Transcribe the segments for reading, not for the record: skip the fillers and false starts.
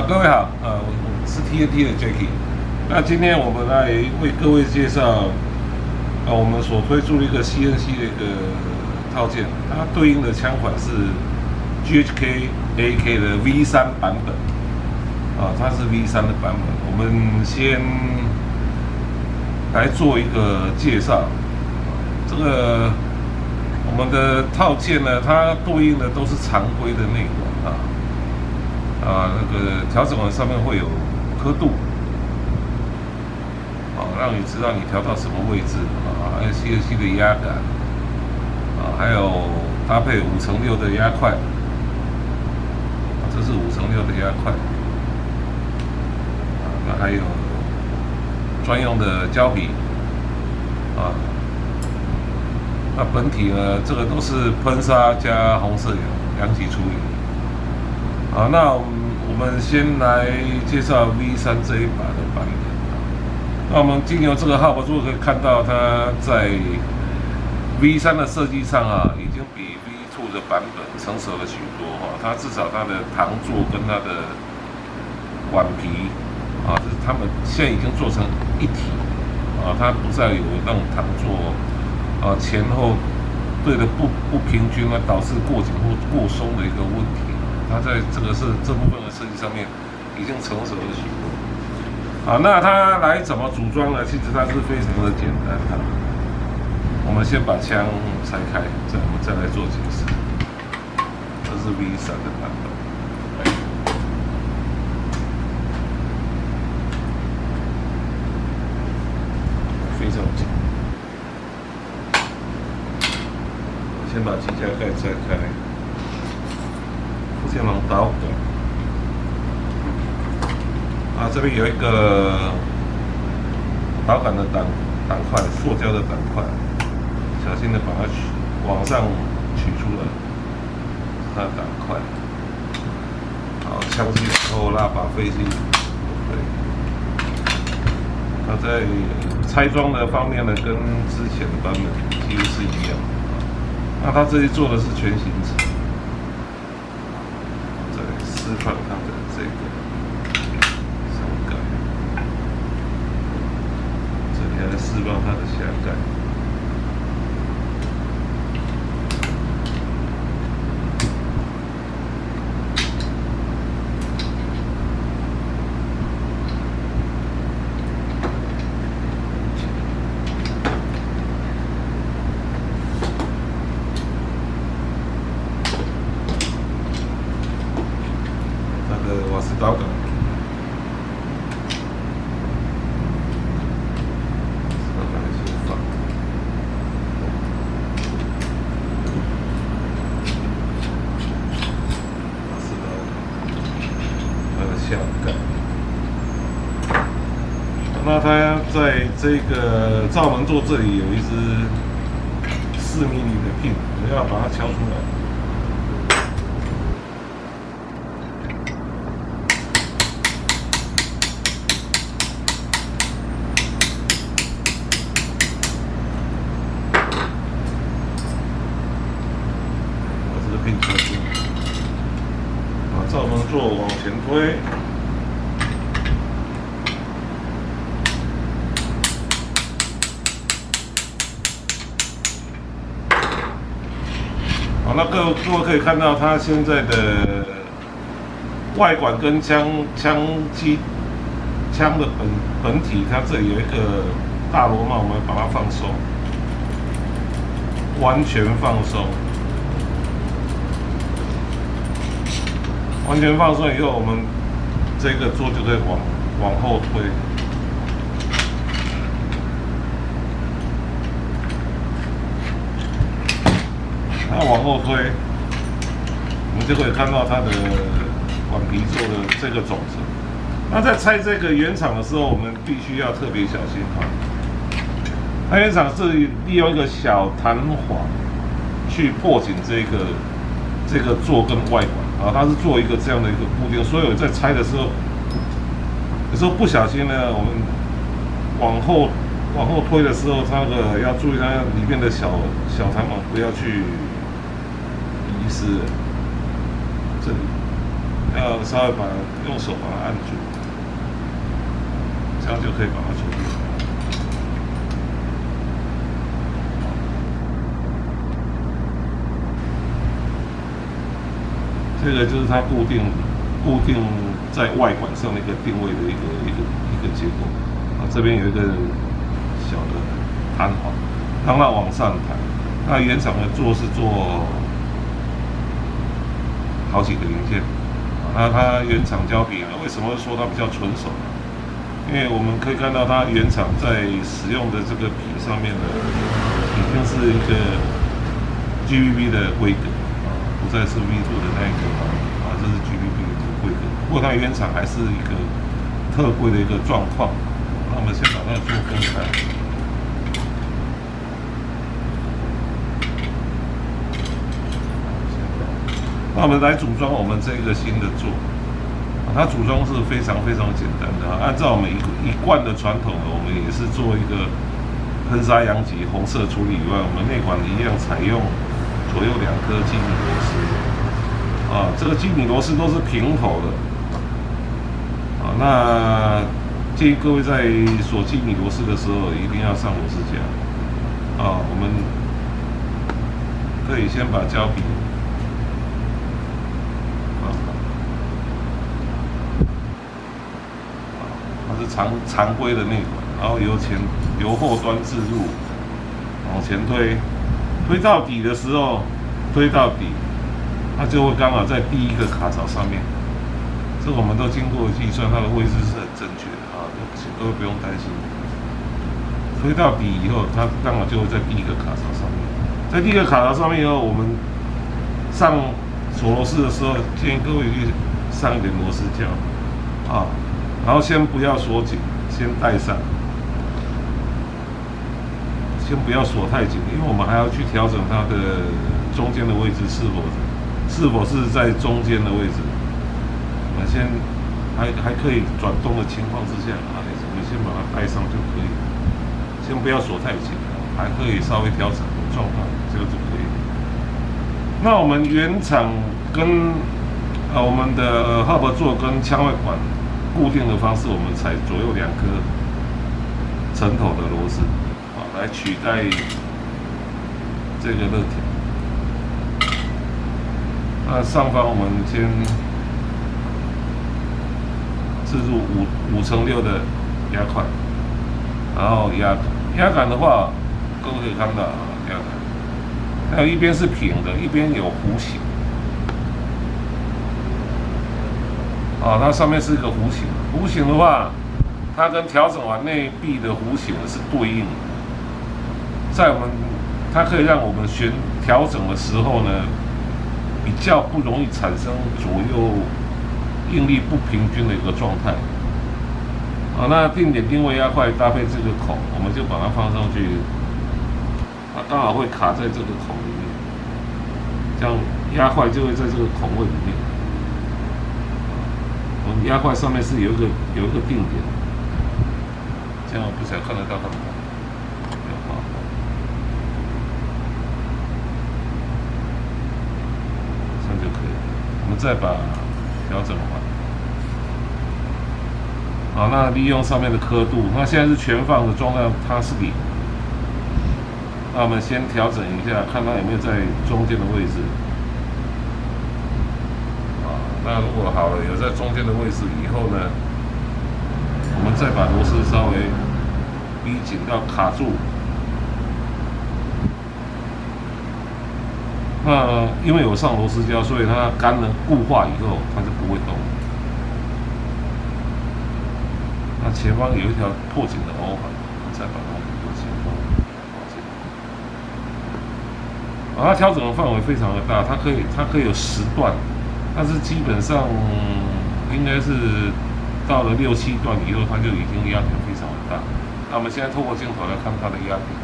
各位好，我是 TNT 的 Jacky。那今天我们来为各位介绍，我们所推出的一个 CNC 的一个套件，它对应的枪款是 GHK AK 的 V3 版本，它是 V3 的版本。我们先来做一个介绍。这个我们的套件呢，它对应的都是常规的内管那个调整碗上面会有刻度，让你知道你调到什么位置还有 CNC 的压感还有搭配5×6的压块，这是5×6的压块那还有专用的胶皮那本体呢，这个都是喷砂加红色两级处理。那我们先来介绍 V3 这一把的版本。那我们经由这个号码就可以看到，它在 V3 的设计上已经比 V2 的版本成熟了许多它至少它的膛座跟它的碗皮就是它们现在已经做成一体它不再有那种膛座前后对的不平均导致过紧或过松的一个问题。它在这部分的设计上面已经成熟了许多。那它来怎么组装呢？其实它是非常的简单我们先把枪拆开，我们再来做解释。这是 V3 的版本，非常简单。先把机架盖拆开，先往导杆这边有一个导杆的挡块，塑胶的挡块，小心的把它往上取出来，它的挡块。枪机后拉把飞机，那在拆装的方面呢，跟之前的版本几乎是一样。那它这里做的是全行程，再释放它的这个上盖，这里还释放它的下盖。瓦斯导杆，先放。瓦斯导杆，它的下盖。那它在这个罩门座这里有一支4mm的 pin， 我们要把它敲出来。罩门座往前推，那各位可以看到，它现在的外管跟枪的本体，它这里有一个大螺帽，我们把它放松，完全放松。完全放松以后，我们这个座就可以往后推。那往后推，我们就可以看到它的碗皮做的这个种子。那在拆这个原厂的时候，我们必须要特别小心它原厂是利用一个小弹簧去破紧这个座跟外管它是做一个这样的一个固定，所以在拆的时候，有时候不小心呢，我们往后推的时候，它要注意它里面的小弹簧不要去遗失这里，要稍微用手把它按住，这样就可以把它处理好。这个就是它固定在外管上的一个定位的一个结构。啊，这边有一个小的弹簧，让它往上弹。那原厂的做是做好几个零件。那它原厂胶皮呢，为什么说它比较纯手呢？因为我们可以看到它原厂在使用的这个皮上面呢，已经是一个 GVB 的规格。不再是 V2 的那一个这是 GVB 的规格。不过它原厂还是一个特规的一个状况。那我们先把它做分开。那我们来组装我们这个新的座。它组装是非常简单的。按照我们一贯的传统，我们也是做一个喷砂阳极红色处理以外，我们内管一样采用左右2颗基米螺丝，这个基米螺丝都是平头的，那建议各位在锁基米螺丝的时候，一定要上螺丝夹，我们可以先把胶皮放好，它是常规的内管，然后由后端置入，往前推。推到底的时候，推到底，它就会刚好在第一个卡槽上面。这我们都经过计算，它的位置是很正确的请各位不用担心。推到底以后，它刚好就会在第一个卡槽上面。在第一个卡槽上面以后，我们上锁螺丝的时候，建议各位去上一点螺丝胶然后先不要锁紧，先带上。先不要锁太紧，因为我们还要去调整它的中间的位置是否是在中间的位置。我们先还可以转动的情况之下我们先把它带上就可以，先不要锁太紧，还可以稍微调整状况，这个就可以。那我们原厂跟我们的hub座跟腔外管固定的方式，我们采左右2颗沉头的螺丝。来取代这个热条。那上方我们先置入5×6的压块，然后压杆的话，各位可以看到压杆，还有一边是平的，一边有弧形。它上面是一个弧形，弧形的话，它跟调整完内壁的弧形是对应的。它可以让我们调整的时候呢，比较不容易产生左右应力不平均的一个状态。那定点定位压块搭配这个孔，我们就把它放上去，它刚好会卡在这个孔里面，这样压块就会在这个孔位里面。我们压块上面是有一个定点，这样我不想看得到它。就可以，我们再把调整完。好，那利用上面的刻度，那现在是全放的状态，它是0。那我们先调整一下，看它有没有在中间的位置。那如果好了，有在中间的位置以后呢，我们再把螺丝稍微逼紧到卡住。那因为有上螺丝胶，所以它干了固化以后，它就不会动。那前方有一条破紧的凹痕，再把它往前方它调整的范围非常的大，它可以有10段，但是基本上应该是到了6、7段以后，它就已经压平非常的大。那我们现在透过镜头来看它的压平。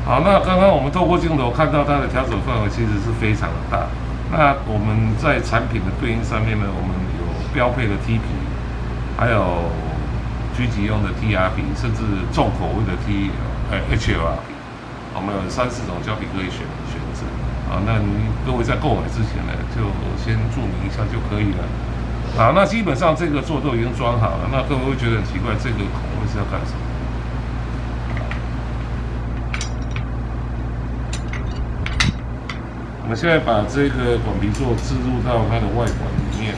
好，那刚刚我们透过镜头看到它的调整范围其实是非常的大。那我们在产品的对应上面呢，我们有标配的 T 皮，还有狙击用的 TRP， 甚至重口味的HLRP， 我们有3、4种胶皮可以选择。那你各位在购买之前呢，就先注明一下就可以了。那基本上这个座都已经装好了，那各位会觉得很奇怪，这个孔位是要干什么？我们现在把这个管皮座置入到它的外管里面。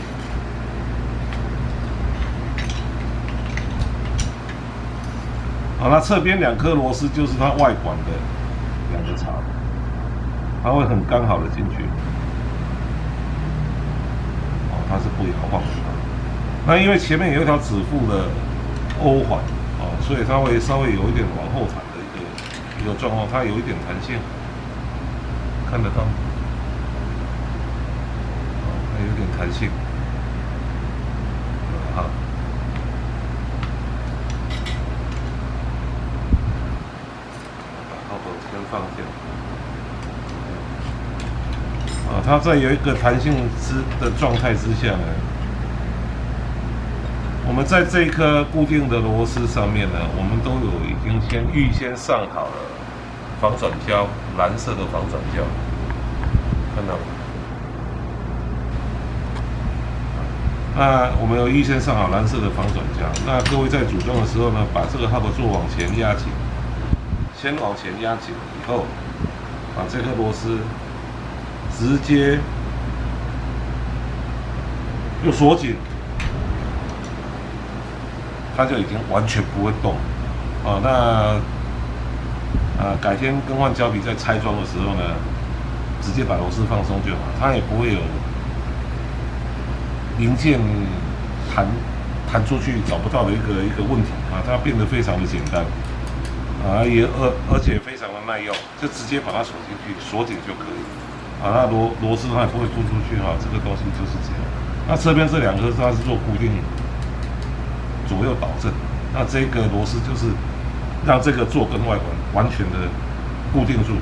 那侧边2颗螺丝就是它外管的2个槽，它会很刚好的进去。它是不摇晃的。那因为前面有一条指腹的欧环所以它会稍微有一点往后弹的一个状况，它有一点弹性，看得到。它有点弹性。先放掉。它在有一个弹性的状态之下呢，我们在这一颗固定的螺丝上面呢，我们都有已经预先上好了防转胶，蓝色的防转胶，看到吗？那我们有预先上好蓝色的防转胶，那各位在组装的时候呢，把这个 hub 座往前压紧，先往前压紧以后，把这颗螺丝直接又锁紧，它就已经完全不会动。改天更换胶皮在拆装的时候呢，直接把螺丝放松就好，它也不会有零件弹出去找不到的一个问题它变得非常的简单而且非常的耐用，就直接把它锁进去，锁紧就可以。那螺丝它也不会凸出去这个东西就是这样。那侧边这2颗它是做固定左右导正，那这个螺丝就是让这个座跟外管完全的固定住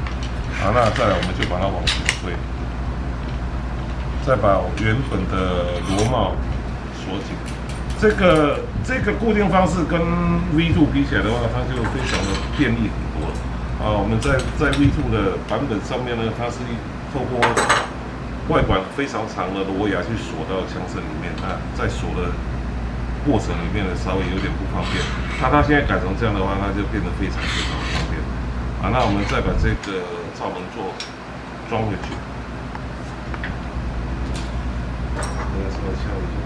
那再来我们就把它往前推，再把原本的螺帽锁紧。这个固定方式跟 V2 比起来的话，它就非常的便利很多我们在 V2 的版本上面呢，它是透过外管非常长的螺牙去锁到枪身里面，在锁的过程里面呢稍微有点不方便。它现在改成这样的话，它就变得非常方便那我们再把这个罩门座装回去，稍微敲一下。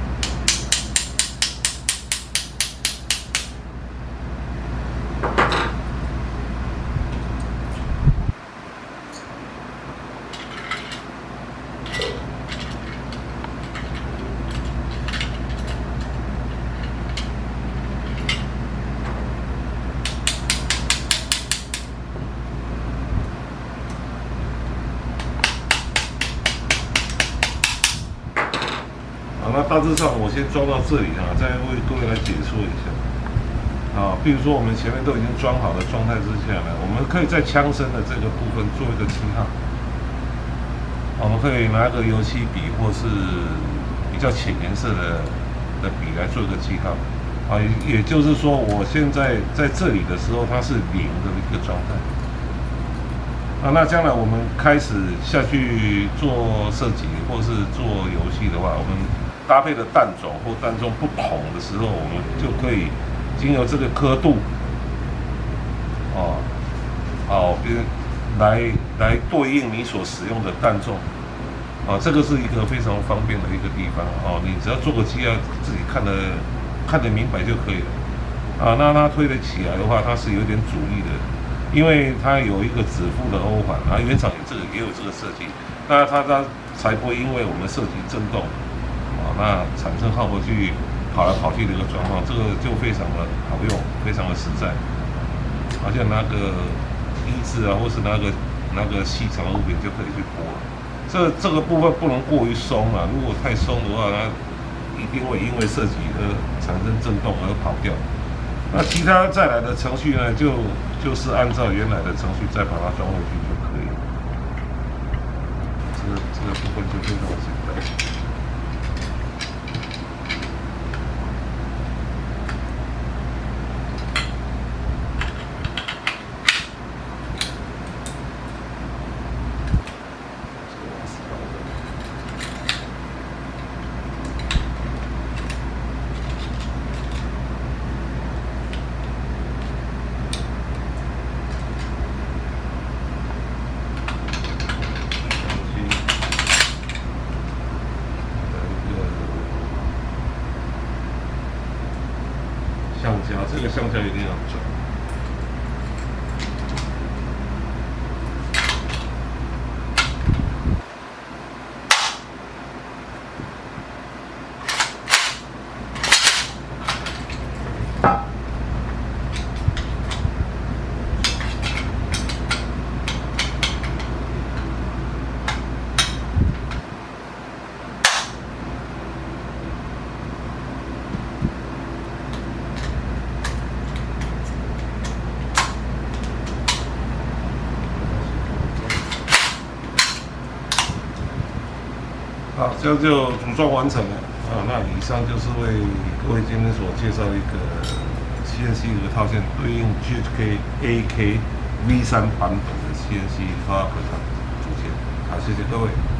那大致上我先装到这里再为各位来解说一下比如说我们前面都已经装好的状态之下呢，我们可以在枪身的这个部分做一个记号。我们可以拿个油漆笔或是比较浅颜色的笔来做一个记号也就是说我现在在这里的时候它是0的一个状态那将来我们开始下去做设计或是做游戏的话，我们搭配的弹种或弹重不同的时候，我们就可以经由这个刻度来对应你所使用的弹重这个是一个非常方便的一个地方你只要做个记号，自己看得明白就可以了那它推得起来的话，它是有点阻力的，因为它有一个指腹的欧环原厂也有这个设计，那它才不会因为我们设计震动那产生耗不去跑来跑去的一个状况，这个就非常的好用，非常的实在。好像拿个衣字或是拿个细长的物品就可以去拨了。这个部分不能过于松如果太松的话，它一定会因为设计而产生震动而跑掉。那其他再来的程序呢，就是按照原来的程序再把它装回去就可以了。这个部分就非常简单。橡胶一定要转。好，这样就组装完成了啊。那以上就是为各位今天所介绍一个 CNC 的套件，对应 GHK AK V3 版本的 CNC 发表组件。好，谢谢各位。